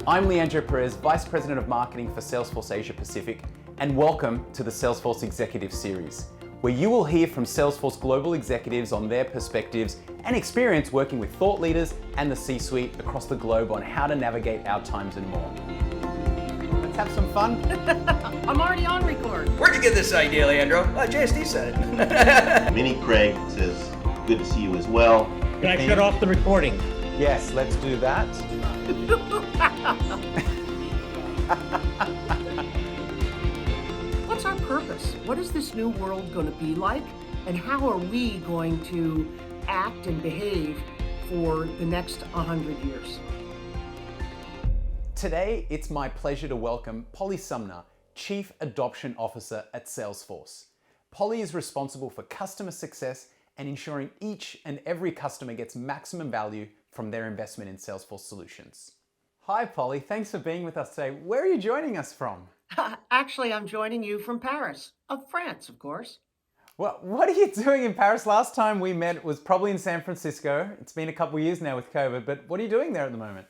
I'm Leandro Perez, Vice President of Marketing for Salesforce Asia Pacific, and welcome to the Salesforce Executive Series, where you will hear from Salesforce global executives on their perspectives and experience working with thought leaders and the C-suite across the globe on how to navigate our times and more. Let's have some fun. I'm already on record. Where'd you get this idea, Leandro? JSD said it. Minnie Craig says, good to see you as well. Can I shut off the recording? Yes, let's do that. What's our purpose? What is this new world going to be like? And how are we going to act and behave for the next 100 years? Today, it's my pleasure to welcome Polly Sumner, Chief Adoption Officer at Salesforce. Polly is responsible for customer success and ensuring each and every customer gets maximum value from their investment in Salesforce solutions. Hi, Polly. Thanks for being with us today. Where are you joining us from? Actually, I'm joining you from Paris, of France, of course. Well, what are you doing in Paris? Last time we met was probably in San Francisco. It's been a couple of years now with COVID, but what are you doing there at the moment?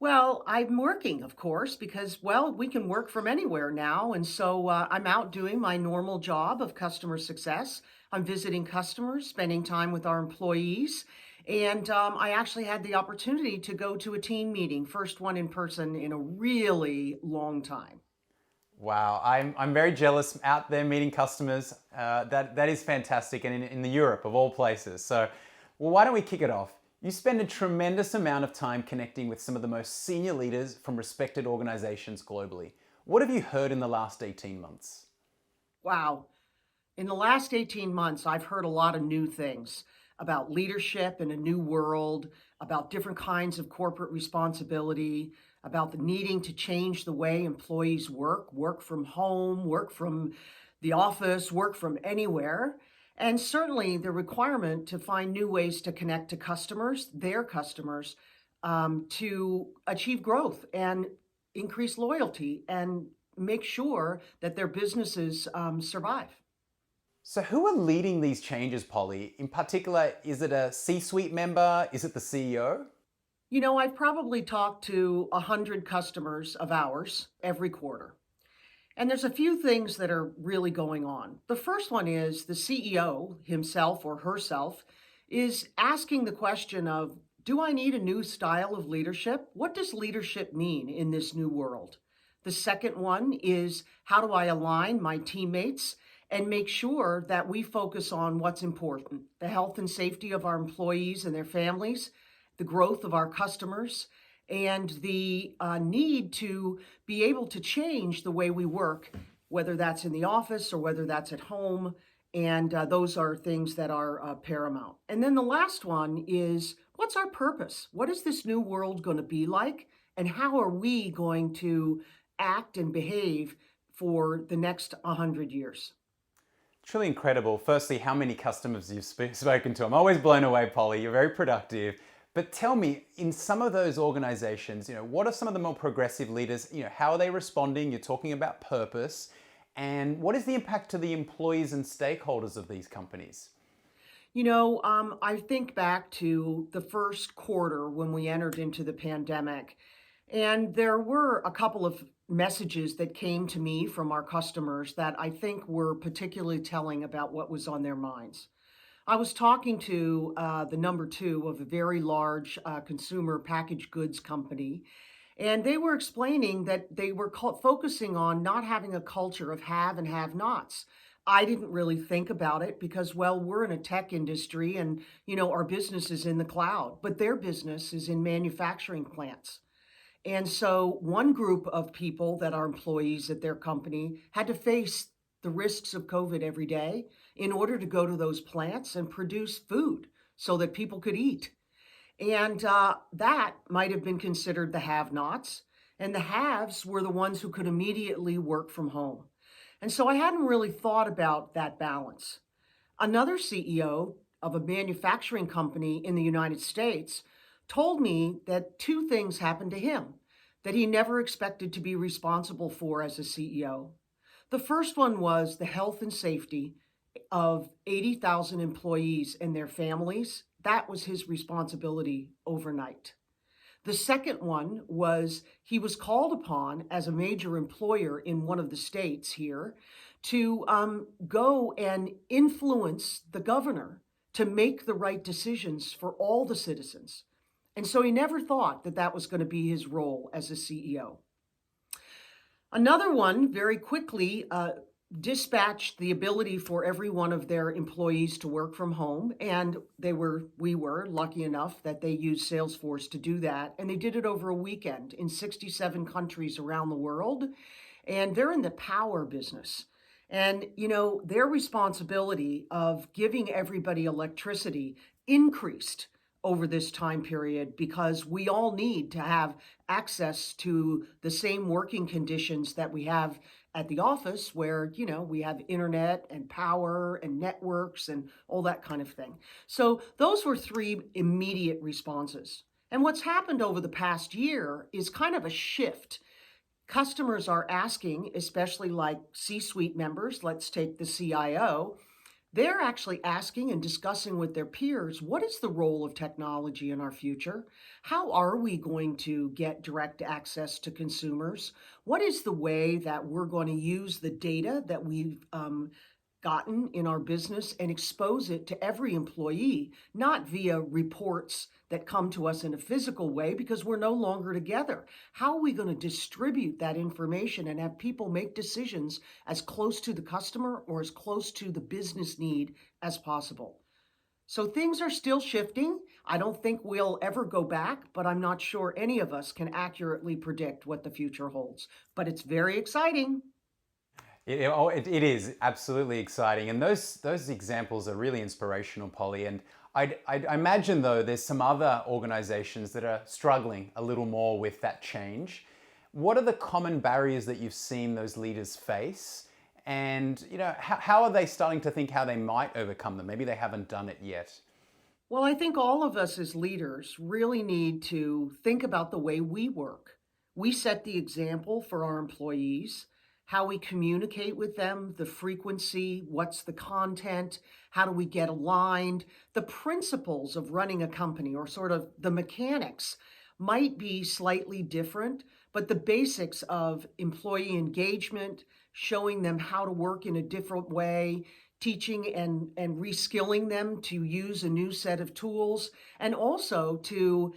Well, I'm working, of course, because, we can work from anywhere now. And so I'm out doing my normal job of customer success. I'm visiting customers, spending time with our employees. And I actually had the opportunity to go to a team meeting, first one in person in a really long time. Wow, I'm very jealous out there meeting customers. That is fantastic, and in the Europe of all places. So, why don't we kick it off? You spend a tremendous amount of time connecting with some of the most senior leaders from respected organizations globally. What have you heard in the last 18 months? Wow. In the last 18 months, I've heard a lot of new things about leadership in a new world, about different kinds of corporate responsibility, about the needing to change the way employees work from home, work from the office, work from anywhere. And certainly the requirement to find new ways to connect to customers, their customers, to achieve growth and increase loyalty and make sure that their businesses survive. So who are leading these changes, Polly? In particular, is it a C-suite member? Is it the CEO? I've probably talked to 100 customers of ours every quarter. And there's a few things that are really going on. The first one is the CEO himself or herself is asking the question of, do I need a new style of leadership? What does leadership mean in this new world? The second one is, how do I align my teammates and make sure that we focus on what's important, the health and safety of our employees and their families, the growth of our customers, and the need to be able to change the way we work, whether that's in the office or whether that's at home. And those are things that are paramount. And then the last one is, what's our purpose? What is this new world going to be like? And how are we going to act and behave for the next 100 years? Truly incredible. Firstly, how many customers you've spoken to. I'm always blown away, Polly. You're very productive. But tell me, in some of those organizations, what are some of the more progressive leaders? How are they responding? You're talking about purpose. And what is the impact to the employees and stakeholders of these companies? I think back to the first quarter when we entered into the pandemic. And there were a couple of messages that came to me from our customers that I think were particularly telling about what was on their minds. I was talking to the number two of a very large consumer packaged goods company, and they were explaining that they were focusing on not having a culture of have and have-nots. I didn't really think about it because, we're in a tech industry and, our business is in the cloud, but their business is in manufacturing plants. And so one group of people that are employees at their company had to face the risks of COVID every day in order to go to those plants and produce food so that people could eat. And that might have been considered the have-nots. And the haves were the ones who could immediately work from home. And so I hadn't really thought about that balance. Another CEO of a manufacturing company in the United States told me that two things happened to him that he never expected to be responsible for as a CEO. The first one was the health and safety of 80,000 employees and their families. That was his responsibility overnight. The second one was he was called upon as a major employer in one of the states here to go and influence the governor to make the right decisions for all the citizens. And so he never thought that that was going to be his role as a CEO. Another one very quickly dispatched the ability for every one of their employees to work from home. And we were lucky enough that they used Salesforce to do that. And they did it over a weekend in 67 countries around the world. And they're in the power business. And, their responsibility of giving everybody electricity increased over this time period because we all need to have access to the same working conditions that we have at the office where, we have internet and power and networks and all that kind of thing. So those were three immediate responses. And what's happened over the past year is kind of a shift. Customers are asking, especially like C-suite members, let's take the CIO, they're actually asking and discussing with their peers, what is the role of technology in our future? How are we going to get direct access to consumers? What is the way that we're going to use the data that we've gotten in our business and expose it to every employee, not via reports that come to us in a physical way because we're no longer together? How are we going to distribute that information and have people make decisions as close to the customer or as close to the business need as possible? So things are still shifting. I don't think we'll ever go back, but I'm not sure any of us can accurately predict what the future holds. But it's very exciting. It is absolutely exciting. And those examples are really inspirational, Polly. And I imagine, though, there's some other organizations that are struggling a little more with that change. What are the common barriers that you've seen those leaders face? And, how are they starting to think how they might overcome them? Maybe they haven't done it yet. Well, I think all of us as leaders really need to think about the way we work. We set the example for our employees, how we communicate with them, the frequency, what's the content, how do we get aligned. The principles of running a company, or sort of the mechanics, might be slightly different, but the basics of employee engagement, showing them how to work in a different way, teaching and reskilling them to use a new set of tools, and also to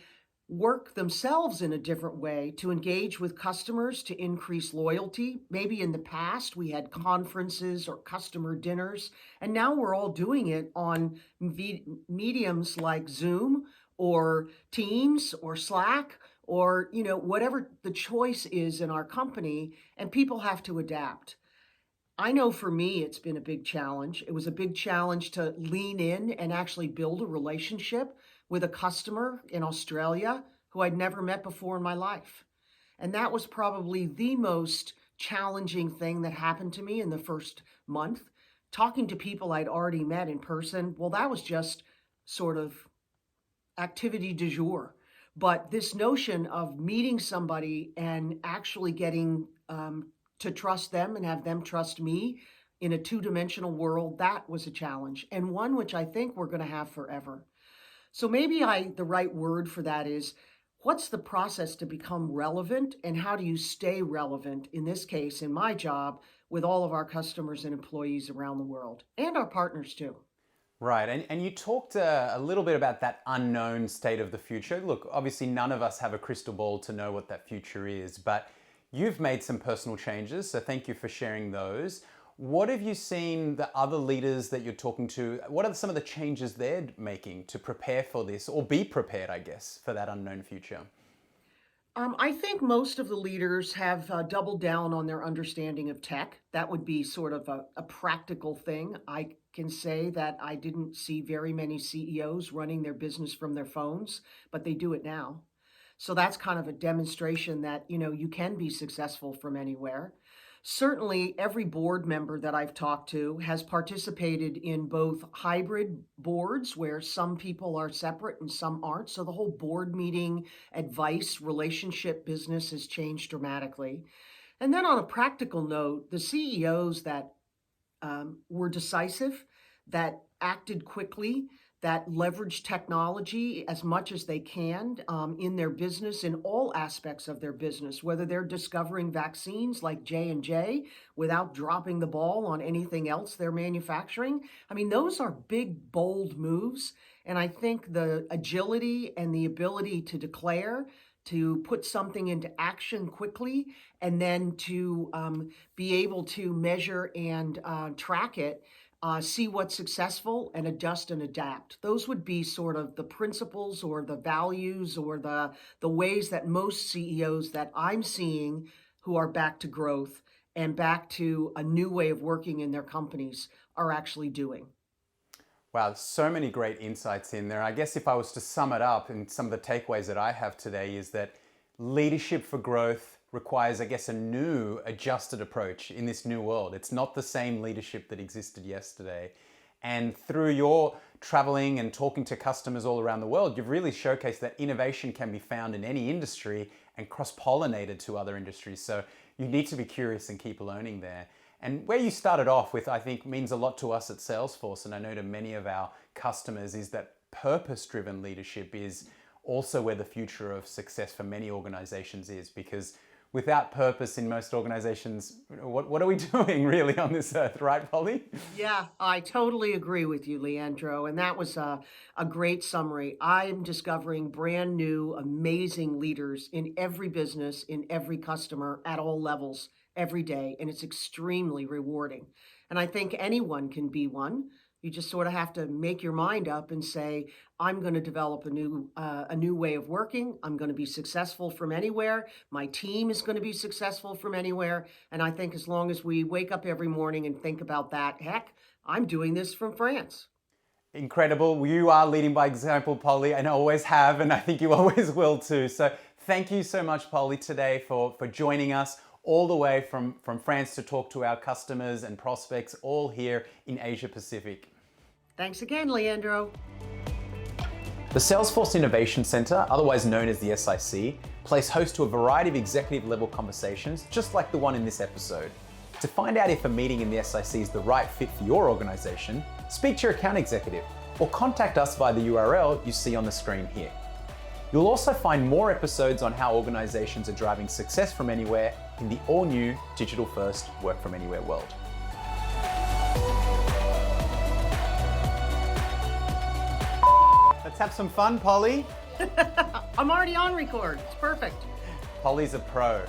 work themselves in a different way to engage with customers to increase loyalty. Maybe in the past we had conferences or customer dinners, and now we're all doing it on mediums like Zoom or Teams or Slack or whatever the choice is in our company, and people have to adapt. I know for me, it's been a big challenge. It was a big challenge to lean in and actually build a relationship with a customer in Australia who I'd never met before in my life. And that was probably the most challenging thing that happened to me in the first month. Talking to people I'd already met in person, well, that was just sort of activity du jour. But this notion of meeting somebody and actually getting to trust them and have them trust me in a two-dimensional world, that was a challenge, and one which I think we're going to have forever. So maybe the right word for that is, what's the process to become relevant, and how do you stay relevant, in this case, in my job, with all of our customers and employees around the world, and our partners too. Right, and you talked a little bit about that unknown state of the future. Look, obviously none of us have a crystal ball to know what that future is, but you've made some personal changes, so thank you for sharing those. What have you seen the other leaders that you're talking to, what are some of the changes they're making to prepare for this, or be prepared, I guess, for that unknown future? I think most of the leaders have doubled down on their understanding of tech. That would be sort of a practical thing. I can say that I didn't see very many CEOs running their business from their phones, but they do it now. So that's kind of a demonstration that, you can be successful from anywhere. Certainly, every board member that I've talked to has participated in both hybrid boards where some people are separate and some aren't. So the whole board meeting, advice, relationship business has changed dramatically. And then on a practical note, the CEOs that were decisive, that acted quickly, that leverage technology as much as they can in their business, in all aspects of their business, whether they're discovering vaccines like J&J without dropping the ball on anything else they're manufacturing. I mean, those are big, bold moves. And I think the agility and the ability to declare, to put something into action quickly, and then to be able to measure and track it, see what's successful, and adjust and adapt. Those would be sort of the principles or the values or the ways that most CEOs that I'm seeing who are back to growth and back to a new way of working in their companies are actually doing. Wow, so many great insights in there. I guess if I was to sum it up, and some of the takeaways that I have today is that leadership for growth requires, I guess, a new adjusted approach in this new world. It's not the same leadership that existed yesterday. And through your traveling and talking to customers all around the world, you've really showcased that innovation can be found in any industry and cross-pollinated to other industries. So you need to be curious and keep learning there. And where you started off with, I think, means a lot to us at Salesforce, and I know to many of our customers, is that purpose-driven leadership is also where the future of success for many organizations is, because without purpose in most organizations, what are we doing really on this earth, right, Polly? Yeah, I totally agree with you, Leandro. And that was a great summary. I'm discovering brand new, amazing leaders in every business, in every customer, at all levels, every day. And it's extremely rewarding. And I think anyone can be one. You just sort of have to make your mind up and say, I'm going to develop a new way of working. I'm going to be successful from anywhere. My team is going to be successful from anywhere. And I think as long as we wake up every morning and think about that, heck, I'm doing this from France. Incredible. You are leading by example, Polly, and always have, and I think you always will too. So thank you so much, Polly, today for joining us all the way from France to talk to our customers and prospects all here in Asia Pacific. Thanks again, Leandro. The Salesforce Innovation Center, otherwise known as the SIC, plays host to a variety of executive level conversations, just like the one in this episode. To find out if a meeting in the SIC is the right fit for your organization, speak to your account executive or contact us via the URL you see on the screen here. You'll also find more episodes on how organizations are driving success from anywhere in the all-new digital-first work from anywhere world. Let's have some fun, Polly. I'm already on record. It's perfect. Polly's a pro.